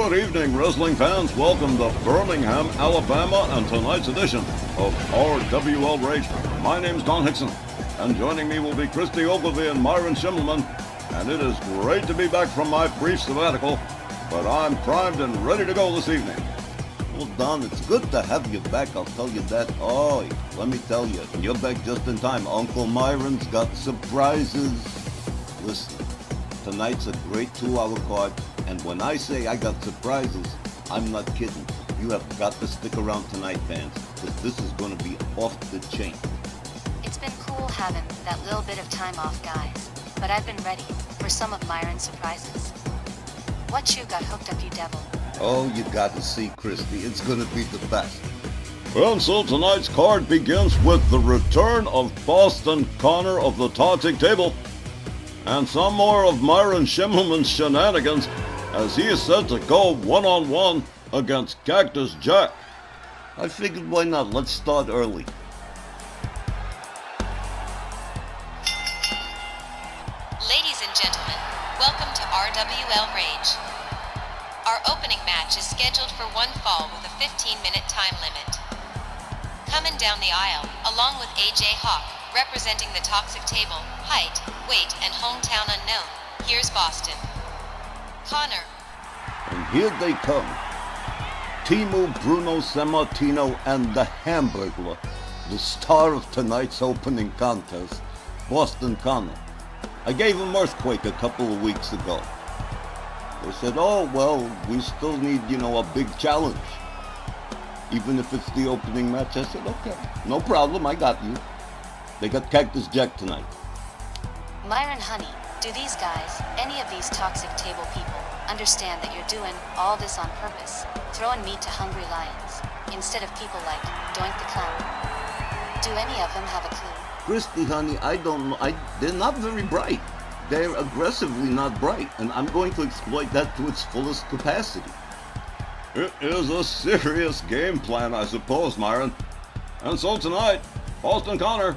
Good evening, wrestling fans. Welcome to Birmingham, Alabama, and tonight's edition of RWL Rage. My name's Don Hickson, and joining me will be Christy Ogilvie and Myron Schimmelman. And it is great to be back from my brief sabbatical, but I'm primed and ready to go this evening. Well, Don, it's good to have you back, I'll tell you that. Oh, let me tell you, you're back just in time. Uncle Myron's got surprises. Listen, tonight's a great 2-hour card, and when I say I got surprises, I'm not kidding. You have got to stick around tonight, fans, because this is going to be off the chain. It's been cool having that little bit of time off, guys, but I've been ready for some of Myron's surprises. What you got hooked up, you devil? Oh, you got to see Christy. It's going to be the best. And so tonight's card begins with the return of Boston Connor of the Toxic Table, and some more of Myron Schimmelman's shenanigans as he is set to go one-on-one against Cactus Jack. I figured why not? Let's start early. Ladies and gentlemen, welcome to RWL Rage. Our opening match is scheduled for one fall with a 15-minute time limit. Coming down the aisle, along with AJ Hawk, representing the Toxic Table, height, weight, and hometown unknown, here's Boston Connor. And here they come. Timo Bruno Sammartino and the Hamburglar, the star of tonight's opening contest, Boston Connor. I gave him Earthquake a couple of weeks ago. They said, oh, well, we still need, a big challenge. Even if it's the opening match, I said, okay, no problem, I got you. They got Cactus Jack tonight. Myron, honey, do these guys, any of these Toxic Table people, understand that you're doing all this on purpose, throwing meat to hungry lions, instead of people like Doink the Clown? Do any of them have a clue? Christy, honey, I don't know. They're not very bright. They're aggressively not bright, and I'm going to exploit that to its fullest capacity. It is a serious game plan, I suppose, Myron. And so tonight, Boston Connor,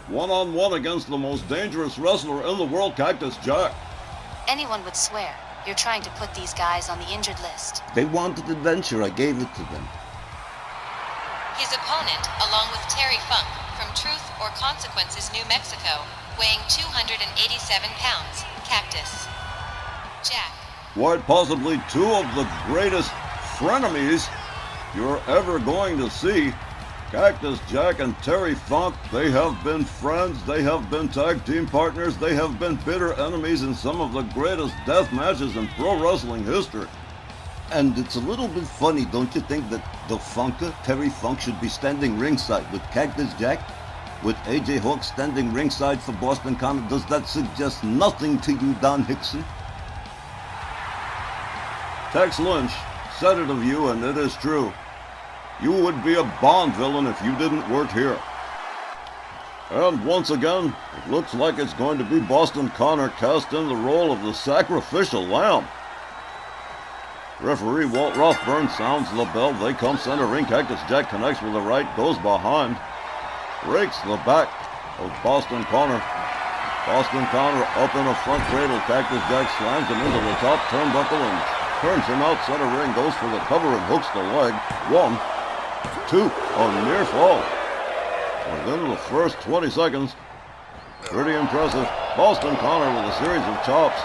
one-on-one against the most dangerous wrestler in the world, Cactus Jack. Anyone would swear you're trying to put these guys on the injured list. They wanted adventure, I gave it to them. His opponent, along with Terry Funk, from Truth or Consequences, New Mexico, weighing 287 pounds, Cactus Jack. Quite possibly two of the greatest frenemies you're ever going to see. Cactus Jack and Terry Funk, they have been friends, they have been tag team partners, they have been bitter enemies in some of the greatest death matches in pro wrestling history. And it's a little bit funny, don't you think, that the Funker, Terry Funk, should be standing ringside with Cactus Jack, with AJ Hawk standing ringside for Boston Connor? Does that suggest nothing to you, Don Hickson? Tex Lynch said it of you, and it is true. You would be a Bond villain if you didn't work here. And once again, it looks like it's going to be Boston Connor cast in the role of the sacrificial lamb. Referee Walt Rothburn sounds the bell. They come center ring. Cactus Jack connects with the right, goes behind, rakes the back of Boston Connor. Boston Connor up in a front cradle. Cactus Jack slams him into the top turnbuckle and turns him out center ring, goes for the cover and hooks the leg. 1, 2, a near fall. Within the first 20 seconds, pretty impressive. Boston Connor with a series of chops.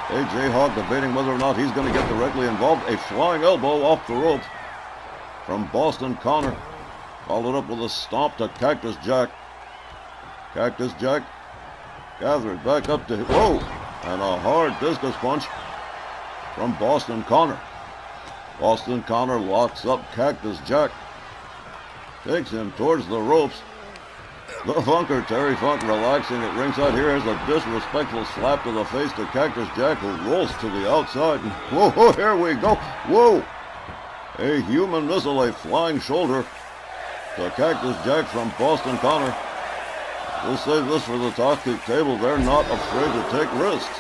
AJ Hawk debating whether or not he's going to get directly involved. A flying elbow off the rope from Boston Connor. Followed up with a stomp to Cactus Jack. Cactus Jack gathered back up to, whoa, and a hard discus punch from Boston Connor. Boston Connor locks up Cactus Jack. Takes him towards the ropes. The Funker, Terry Funk, relaxing at ringside. Here is a disrespectful slap to the face to Cactus Jack, who rolls to the outside. And whoa, here we go. Whoa! A human missile, a flying shoulder to Cactus Jack from Boston Connor. We'll save this for the Toxic Table. They're not afraid to take risks.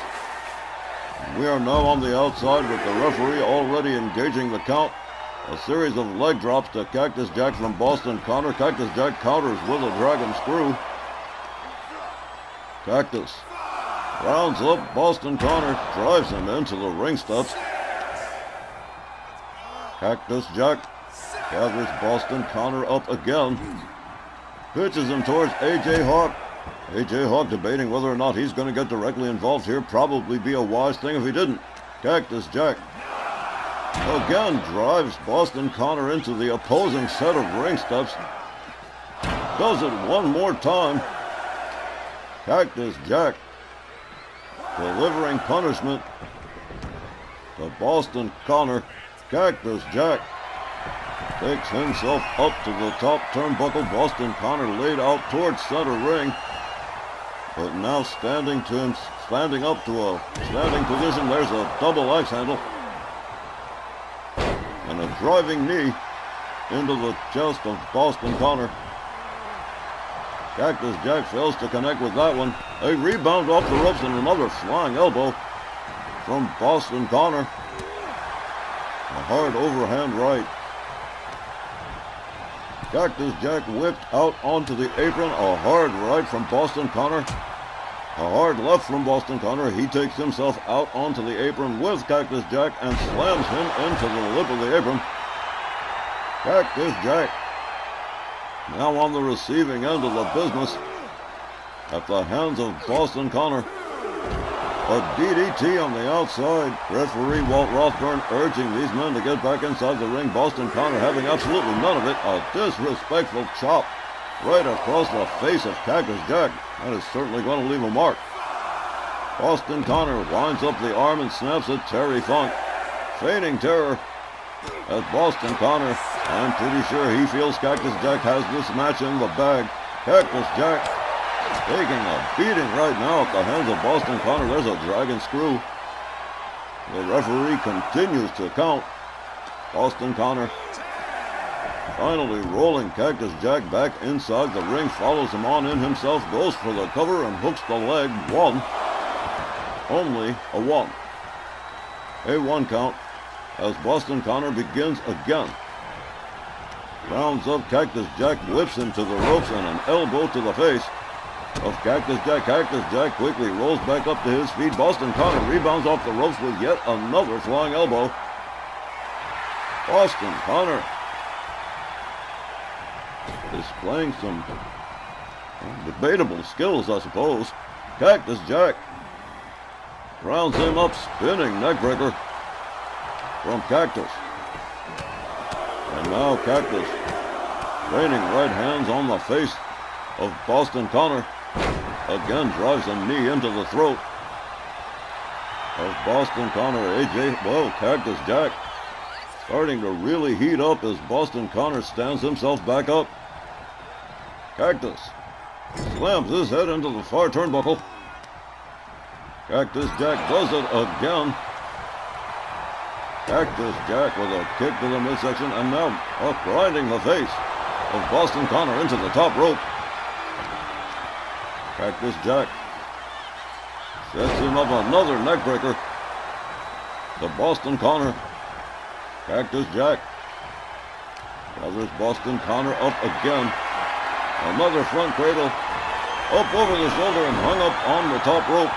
We are now on the outside with the referee already engaging the count. A series of leg drops to Cactus Jack from Boston Connor. Cactus Jack counters with a dragon screw. Cactus rounds up Boston Connor, drives him into the ring steps. Cactus Jack gathers Boston Connor up again. Pitches him towards A.J. Hawk. A.J. Hawk debating whether or not he's going to get directly involved here. Probably be a wise thing if he didn't. Cactus Jack again drives Boston Connor into the opposing set of ring steps. Does it one more time. Cactus Jack delivering punishment to Boston Connor. Cactus Jack takes himself up to the top turnbuckle. Boston Connor laid out towards center ring, but now standing up to a standing position. There's a double axe handle and a driving knee into the chest of Boston Connor. Cactus Jack fails to connect with that one. A rebound off the ropes and another flying elbow from Boston Connor. A hard overhand right. Cactus Jack whipped out onto the apron. A hard right from Boston Connor. A hard left from Boston Connor. He takes himself out onto the apron with Cactus Jack and slams him into the lip of the apron. Cactus Jack now on the receiving end of the business at the hands of Boston Connor. A DDT on the outside. Referee Walt Rothburn urging these men to get back inside the ring. Boston Connor having absolutely none of it. A disrespectful chop right across the face of Cactus Jack. That is certainly going to leave a mark. Boston Connor winds up the arm and snaps at Terry Funk. Feigning terror at Boston Connor. I'm pretty sure he feels Cactus Jack has this match in the bag. Cactus Jack taking a beating right now at the hands of Boston Connor. There's a dragon screw. The referee continues to count. Boston Connor finally rolling Cactus Jack back inside the ring. Follows him on in himself. Goes for the cover and hooks the leg. One. Only a one. A one count as Boston Connor begins again. Rounds up Cactus Jack, whips him to the ropes and an elbow to the face of Cactus Jack. Cactus Jack quickly rolls back up to his feet. Boston Connor rebounds off the ropes with yet another flying elbow. Boston Connor displaying some debatable skills, I suppose. Cactus Jack rounds him up, spinning neckbreaker from Cactus. And now Cactus raining right hands on the face of Boston Connor. Again drives a knee into the throat of Boston Connor. Cactus Jack starting to really heat up as Boston Connor stands himself back up. Cactus slams his head into the far turnbuckle. Cactus Jack does it again. Cactus Jack with a kick to the midsection and now grinding the face of Boston Connor into the top rope. Cactus Jack sets him up another neckbreaker to Boston Connor. Cactus Jack gathers Boston Connor up again. Another front cradle up over the shoulder and hung up on the top rope.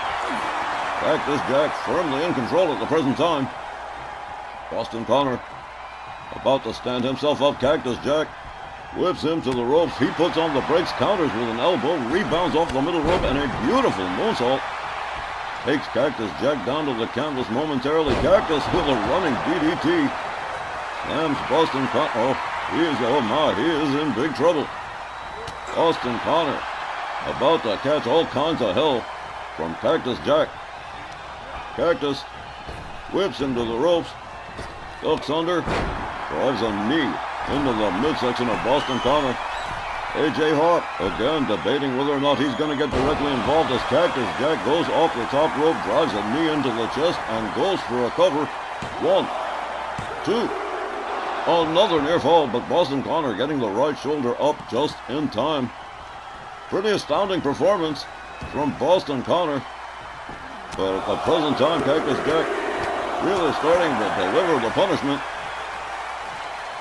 Cactus Jack firmly in control at the present time. Boston Connor about to stand himself up. Cactus Jack whips him to the ropes. He puts on the brakes, counters with an elbow, rebounds off the middle rope, and a beautiful moonsault takes Cactus Jack down to the canvas momentarily. Cactus with a running DDT slams Boston Connor. He is in big trouble. Boston Connor about to catch all kinds of hell from Cactus Jack. Cactus whips him to the ropes, ducks under, drives a knee into the midsection of Boston Connor. A.J. Hawk again debating whether or not he's going to get directly involved as Cactus Jack goes off the top rope, drives a knee into the chest, and goes for a cover. 1, 2. Another near fall, but Boston Connor getting the right shoulder up just in time. Pretty astounding performance from Boston Connor. But at the present time, Cactus Jack really starting to deliver the punishment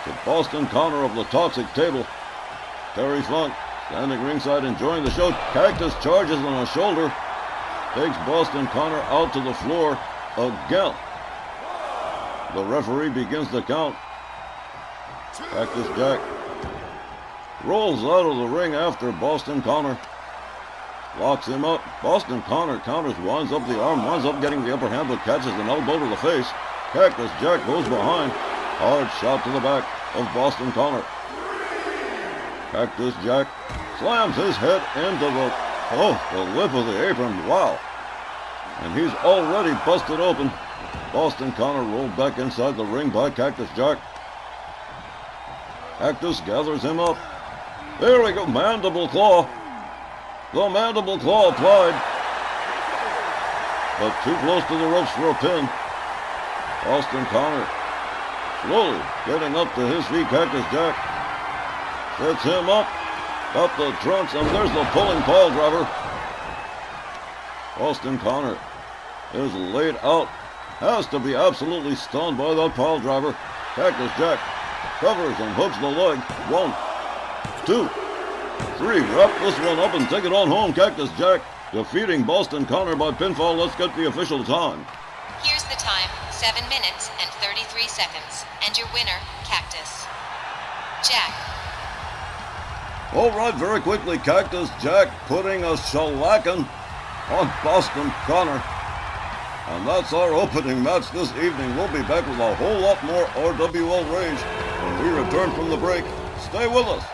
to Boston Connor of the toxic table. Terry Funk standing ringside enjoying the show. Cactus charges on a shoulder, takes Boston Connor out to the floor again. The referee begins the count. Cactus Jack rolls out of the ring after Boston Connor. Locks him up. Boston Connor counters, winds up the arm, winds up getting the upper hand, but catches an elbow to the face. Cactus Jack goes behind. Hard shot to the back of Boston Connor. Cactus Jack slams his head into the lip of the apron. Wow. And he's already busted open. Boston Connor rolled back inside the ring by Cactus Jack. Cactus gathers him up. There we go, mandible claw. The mandible claw applied. But too close to the ropes for a pin. Boston Connor slowly getting up to his feet. Cactus Jack sets him up. Got the trunks, and there's the pulling pile driver. Boston Connor is laid out. Has to be absolutely stunned by that pile driver. Cactus Jack covers and hooks the leg. 1, 2, 3. Wrap this one up and take it on home. Cactus Jack defeating Boston Connor by pinfall. Let's get the official time. Here's the time, 7 minutes and 33 seconds. And your winner, Cactus Jack. All right, very quickly, Cactus Jack putting a shellacking on Boston Connor. And that's our opening match this evening. We'll be back with a whole lot more RWL Rage when we return from the break. Stay with us.